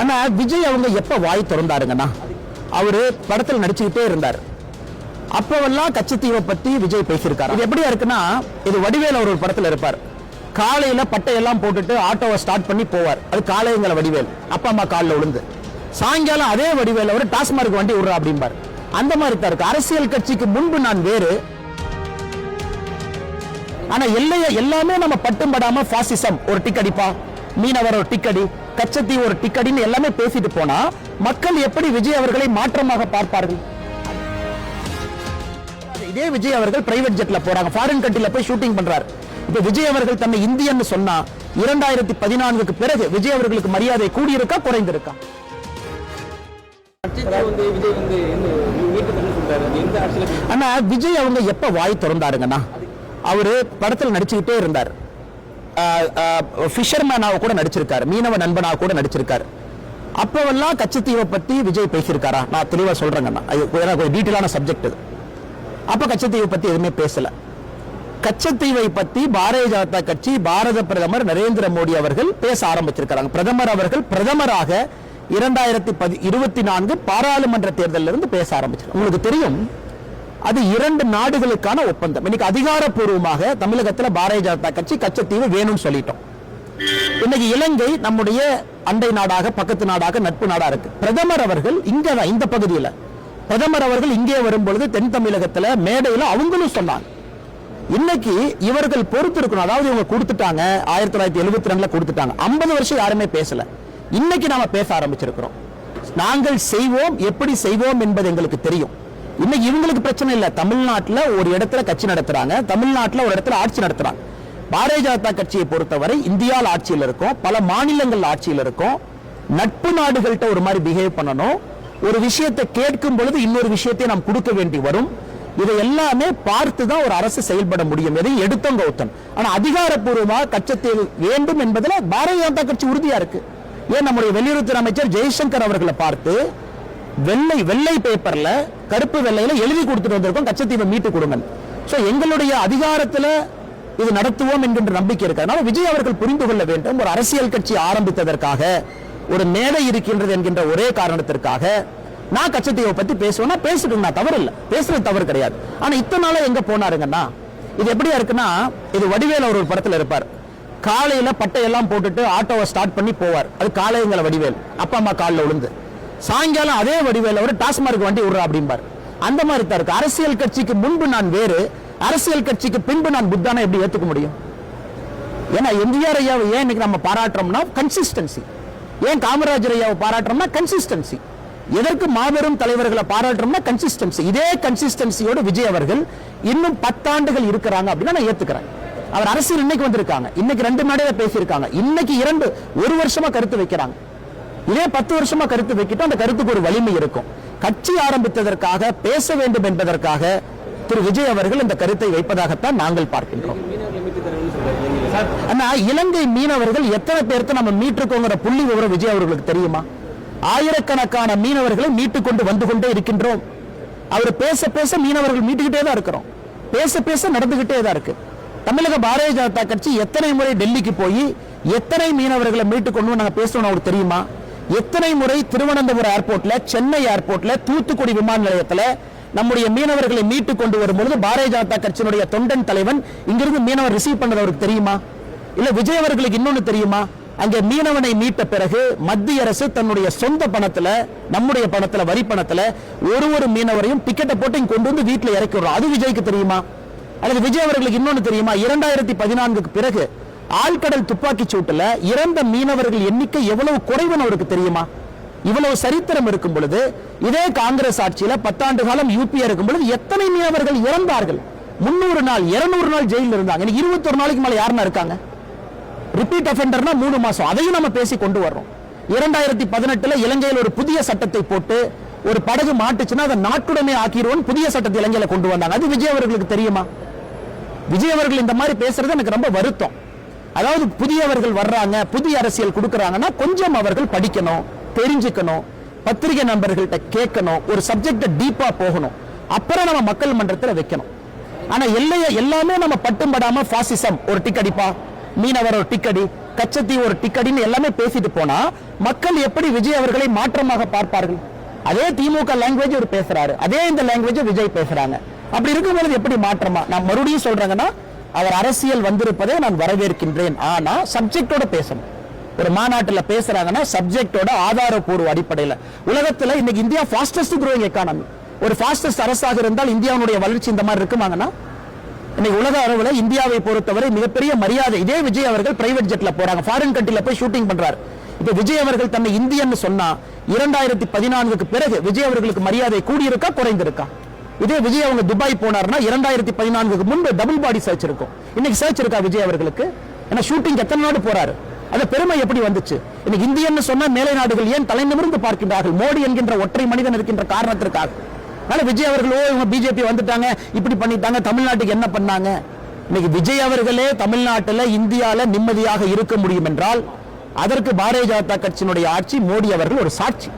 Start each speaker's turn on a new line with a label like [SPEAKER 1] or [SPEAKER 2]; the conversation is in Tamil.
[SPEAKER 1] ஆனா விஜய் அவங்க எப்ப வாய் திறந்தாருங்கன்னா அவரு படத்தில் நடிச்சுக்கிட்டே இருந்தார். அப்பவெல்லாம் கச்சத்தீவை பத்தி விஜய் பேசியிருக்காரு. இது எப்படியா இருக்குன்னா, இது வடிவேல் அவர் ஒரு படத்துல இருப்பார். காலையில பட்டையெல்லாம் போட்டுட்டு ஆட்டோவை ஸ்டார்ட் பண்ணி போவார். அது காலையங்கள வடிவேல் அப்பா அம்மா காலில் விழுந்து. சாயங்காலம் அதே வடிவேல் அவர் டாஸ்மார்க் வண்டி விடுறா அப்படிம்பார். அந்த மாதிரி தான் இருக்கு. அரசியல் கட்சிக்கு முன்பு நான் வேறு. ஆனா எல்லாமே நம்ம பட்டும் படாம பாசிசம் ஒரு டிக்கடிப்பா, மீனவர் ஒரு டிக்கடி, கச்சத்தீவு ஒரு டிக்கடின்னு எல்லாமே பேசிட்டு போனா மக்கள் எப்படி விஜய் அவர்களை மாற்றமாக பார்ப்பார்கள்? இதே விஜய் அவர்கள் பிரைவேட் ஜெட்ல போறாங்க, ஃபாரின் கண்ட்ரில போய் ஷூட்டிங் பண்றாரு. இப்ப விஜய் அவர்கள் தன்னை இந்தியன்னு சொன்னா 2014க்கு பிறகு விஜய் அவர்களுக்கு மரியாதை கூடியிருக்கா குறைந்திருக்கா? ஆனா விஜய் அவங்க எப்ப வாய் திறந்தாருங்கன்னா அவரு படத்தில் நடிச்சுக்கிட்டே இருந்தார். ஃபிஷர்மேனாக கூட நடிச்சிருக்காரு, மீனவ நண்பனாக கூட நடிச்சிருக்காரு. அப்பவெல்லாம் கச்சத்தீவை பத்தி விஜய் பேசியிருக்காரா? நான் தெளிவா சொல்றேங்கண்ணா, ஒரு டீட்டெயிலான சப்ஜெக்ட் இது. அப்ப கச்சத்தீவை பத்தி எதுவுமே பேசல. கச்சத்தீவை பத்தி பாரதிய ஜனதா கட்சி, பாரத பிரதமர் நரேந்திர மோடி அவர்கள் பேச ஆரம்பிச்சிருக்காங்க. பிரதமர் அவர்கள் பிரதமராக 2024 பாராளுமன்ற தேர்தலில் இருந்து பேச ஆரம்பிச்சிருக்காங்க. உங்களுக்கு தெரியும், அது 2 நாடுகளுக்கான ஒப்பந்தம். இன்னைக்கு அதிகாரப்பூர்வமாக தமிழகத்தில் பாரதிய ஜனதா கட்சி கச்சத்தீவு வேணும்னு சொல்லிட்டோம். இன்னைக்கு இலங்கை நம்முடைய அண்டை நாடாக, பக்கத்து நாடாக, நட்பு நாடா இருக்கு. பிரதமர் அவர்கள் இங்கதான், இந்த பகுதியில் பிரதமர் அவர்கள் இங்கே வரும்பொழுது தென் தமிழகத்தில் மேடையில் அவங்களும் சொன்னாங்க, இன்னைக்கு இவர்கள் பொறுத்து இருக்கணும். அதாவது இவங்க கொடுத்துட்டாங்க, 1972 கொடுத்துட்டாங்க, 50 வருஷம் யாருமே பேசல. இன்னைக்கு நாம பேச ஆரம்பிச்சிருக்கிறோம். நாங்கள் செய்வோம், எப்படி செய்வோம் என்பது எங்களுக்கு தெரியும். இன்னைக்கு இவங்களுக்கு பிரச்சனை இல்லை. தமிழ்நாட்டில் ஒரு இடத்துல கட்சி நடத்துறாங்க, தமிழ்நாட்டில் ஒரு இடத்துல ஆட்சி நடத்துறாங்க. பாரதிய ஜனதா கட்சியை பொறுத்தவரை இந்தியாவில் ஆட்சியில் இருக்கும், பல மாநிலங்கள் ஆட்சியில் இருக்கும். நட்பு நாடுகள்கிட்ட ஒரு மாதிரி பிஹேவ் பண்ணணும். ஒரு விஷயத்தை கேட்கும் பொழுது இன்னொரு விஷயத்தை நாம் கொடுக்க வேண்டி வரும். இதை எல்லாமே பார்த்து தான் ஒரு அரசு செயல்பட முடியும். எதையும் எடுத்தோம் கௌத்தம். ஆனா அதிகாரப்பூர்வமாக கச்சத்தீவு வேண்டும் என்பதில் பாரதிய ஜனதா கட்சி உறுதியா இருக்கு. ஏன் நம்முடைய வெளியுறவுத்துறை அமைச்சர் ஜெய்சங்கர் அவர்களை பார்த்து வெள்ளை பேப்பர்ல, கருப்பு வெள்ளையில எழுதி கொடுத்துட்டு வந்திருக்கோம், கச்சத்தீவை மீட்டு கொடுங்க. சோ எங்களுடைய அதிகாரத்தில் இது நடத்துவோம் என்கின்ற நம்பிக்கை இருக்கு. அதனால விஜய் அவர்கள் புரிந்து கொள்ள வேண்டும், ஒரு அரசியல் கட்சி ஆரம்பித்ததற்காக ஒரு மேடை இருக்கின்றது என்கின்ற ஒரே காரணத்திற்காக நான் கச்சத்தீவை பத்தி பேசுவேன்னா பேசிட்டு தவறு இல்லை, பேசுறது தவறு கிடையாது. ஆனா இத்தனை நாளா எங்க போனாருங்கன்னா, இது எப்படியா இருக்குன்னா, இது வடிவேல் அவர் ஒரு படத்துல இருப்பார். காலையில பட்டையெல்லாம் போட்டுட்டு ஆட்டோவை ஸ்டார்ட் பண்ணி போவார். அது காலையங்கள வடிவேல் அப்பா அம்மா காலில் விழுந்து. சாயங்காலம் அதே வடிவேல் அவர் டாஸ்மார்க் வண்டி விடுறா அப்படிம்பார். அந்த மாதிரி தான் இருக்கு. அரசியல் கட்சிக்கு முன்பு நான் வேறு, அரசியல் கட்சிக்கு பின்பு நான் புத்தான எப்படி ஏத்துக்க முடியும்? ஏன்னா எம்ஜிஆர் ஐயாவை ஏன் இன்னைக்கு நம்ம பாராட்டுறோம்னா கன்சிஸ்டன்சி. ஏன் காமராஜர் ஐயாவை பாராட்டுறோம்னா கன்சிஸ்டன்சி. எதற்கு மாபெரும் தலைவர்களை பாராட்டுறோம்னா கன்சிஸ்டன்சி. இதே கன்சிஸ்டன்சியோட விஜய் அவர்கள் இன்னும் 10 ஆண்டுகள் இருக்கிறாங்க அப்படின்னா நான் ஏத்துக்கிறேன். அவர் அரசியல் இன்னைக்கு வந்திருக்காங்க, இன்னைக்கு 2 மேடையில பேசியிருக்காங்க, இன்னைக்கு 1 வருஷமா கருத்து வைக்கிறாங்க. இதே 10 வருஷமா கருத்து வைக்கிட்டு அந்த கருத்துக்கு ஒரு வலிமை இருக்கும். கட்சி ஆரம்பித்ததற்காக, பேச வேண்டும் என்பதற்காக திரு விஜய் அவர்கள் இந்த கருத்தை வைப்பதாகத்தான் நாங்கள் பார்க்கின்றோம். ஆனா இலங்கை மீனவர்கள் எத்தனை பேருக்கு நம்ம மீட்டிருக்கோங்கிற புள்ளி விவரம் விஜய் அவர்களுக்கு தெரியுமா? ஆயிரக்கணக்கான மீனவர்களை மீட்டுக் கொண்டு வந்து கொண்டே இருக்கின்றோம். அவர் பேச பேச மீனவர்கள் மீட்டுக்கிட்டே தான் இருக்கிறோம், பேச பேச நடந்துகிட்டே தான் இருக்கு. தமிழக பாரதிய ஜனதா கட்சி எத்தனை முறை டெல்லிக்கு போய் எத்தனை மீனவர்களை மீட்டுக் கொண்டு நாங்க பேசணும் அவருக்கு தெரியுமா? எத்தனை முறை திருவனந்தபுரம் ஏர்போர்ட்ல, சென்னை ஏர்போர்ட்ல, தூத்துக்குடி விமான நிலையத்துல நம்முடைய மீனவர்களை மீட்டுக் கொண்டு வரும்பொழுது பாரதிய ஜனதா கட்சியினுடைய தொண்டன் தலைவன் இங்கிருந்து மீனவர் ரிசீவ் பண்ணது அவருக்கு தெரியுமா? இல்ல விஜய் அவர்களுக்கு இன்னொன்னு தெரியுமா? அங்கே மீனவனை மீட்ட பிறகு மத்திய அரசு தன்னுடைய சொந்த பணத்துல, நம்முடைய பணத்துல, வரி பணத்துல ஒரு மீனவரையும் டிக்கெட்டை போட்டு இங்க கொண்டு வந்து வீட்டுல இறக்கி விடுறோம். அது விஜய்க்கு தெரியுமா? அல்லது விஜய் அவர்களுக்கு இன்னொன்னு தெரியுமா? 2014க்கு பிறகு ஆழ்கடல் துப்பாக்கி சூட்டுல இறந்த மீனவர்கள் எண்ணிக்கை எவ்வளவு குறைவுன்னு அவருக்கு தெரியுமா? இவ்வளவு சரித்திரம் இருக்கும் பொழுது, இதே காங்கிரஸ் ஆட்சியில 10 ஆண்டு காலம் யூபிஏ இருக்கும் பொழுது எத்தனை மீனவர்கள் இறந்தார்கள்? 300 நாள் 200 நாள் ஜெயிலில் இருந்தாங்க. 21 நாளைக்கு மேல யாருன்னா இருக்காங்க? ரிப்பீட் அஃபெண்டர்னா 3 மாசம். அதையும் நம்ம பேசி கொண்டு வர்றோம். 2018 இலங்கையில் ஒரு புதிய சட்டத்தை போட்டு ஒரு படகு மாட்டுச்சுன்னா அதை நாட்டுடனே ஆக்கிடுவோம் புதிய சட்டத்தை இலங்கையில கொண்டு வந்தாங்க. அது விஜய் அவர்களுக்கு தெரியுமா? விஜய் அவர்கள் இந்த மாதிரி பேசுறது எனக்கு ரொம்ப வருத்தம். அதாவது புதியவர்கள் வர்றாங்க, புதிய அரசியல் கொடுக்கறாங்கன்னா கொஞ்சம் அவர்கள் படிக்கணும், தெரிஞ்சுக்கணும், பத்திரிகை நண்பர்கள்ட்ட கேட்கணும், ஒரு சப்ஜெக்ட டீப்பா போகணும், அப்புறம் நம்ம மக்கள் மன்றத்தில் வைக்கணும். ஆனா எல்லாமே நம்ம பட்டும் படாம பாசிசம் ஒரு டிக்கடிப்பா, மீனவர் ஒரு டிக்கடி, கச்சத்தீவு ஒரு டிக்கெட்னு எல்லாமே பேசிட்டு போனா மக்கள் எப்படி விஜய் அவர்களை மாற்றமாக பார்ப்பார்கள்? அதே திமுக லாங்குவேஜ் அவர் பேசுறாரு, அதே இந்த லாங்குவேஜ் விஜய் பேசுறாங்க. அப்படி இருக்கும்போது எப்படி மாற்றமா? நான் மறுபடியும் சொல்றேங்கன்னா, அவர் அரசியல் வந்திருப்பதை நான் வரவேற்கின்றேன். ஆனா சப்ஜெக்டோட பேசணும். ஒரு மாநாட்டில் பேசுறாங்கன்னா சப்ஜெக்டோட ஆதாரப்பூர்வ அடிப்படையில். உலகத்துல இன்னைக்கு இந்தியா ஃபாஸ்டஸ்ட் growing எக்கானமி. ஒரு ஃபாஸ்டஸ்ட் அரசாக இருந்தால் இந்தியாவுடைய வளர்ச்சி இந்த மாதிரி இருக்குமாங்கன்னா, இன்னைக்கு உலக அளவுல இந்தியாவை பொறுத்தவரை மிகப்பெரிய மரியாதை. இதே விஜய் அவர்கள் பிரைவேட் ஜெட்ல போறாங்க, ஃபாரின் கண்ட்ரில போய் ஷூட்டிங் பண்றாரு. இப்ப விஜய் அவர்கள் தன்னை இந்தியன்னு சொன்னா 2014க்கு பிறகு விஜய் அவர்களுக்கு மரியாதை கூடியிருக்கா குறைந்திருக்கா? இதே விஜய் அவங்க துபாய் போனார்னா 2014க்கு முன்பு டபுள் பாடி சர்ச் இருக்கும். இன்னைக்கு சர்ச் இருக்கா விஜய் அவர்களுக்கு? ஏன்னா ஷூட்டிங் எத்தனை நாடு போறாரு, அந்த பெருமை எப்படி வந்துச்சு? இன்னைக்கு இந்தியன்னு சொன்னா மேலை நாடுகள் ஏன் தலை நிமிர்ந்து பார்க்கின்றார்கள்? மோடி என்கின்ற ஒற்றை மனிதன் இருக்கின்ற காரணத்திற்காக. அதனால விஜய் அவர்களோ இவங்க பிஜேபி வந்துட்டாங்க, இப்படி பண்ணிட்டாங்க, தமிழ்நாட்டுக்கு என்ன பண்ணாங்க? இன்னைக்கு விஜய் அவர்களே தமிழ்நாட்டில் இந்தியால நிம்மதியாக இருக்க முடியும் என்றால் அதற்கு பாரதிய ஜனதா கட்சியினுடைய ஆட்சி, மோடி அவர்கள் ஒரு சாட்சி.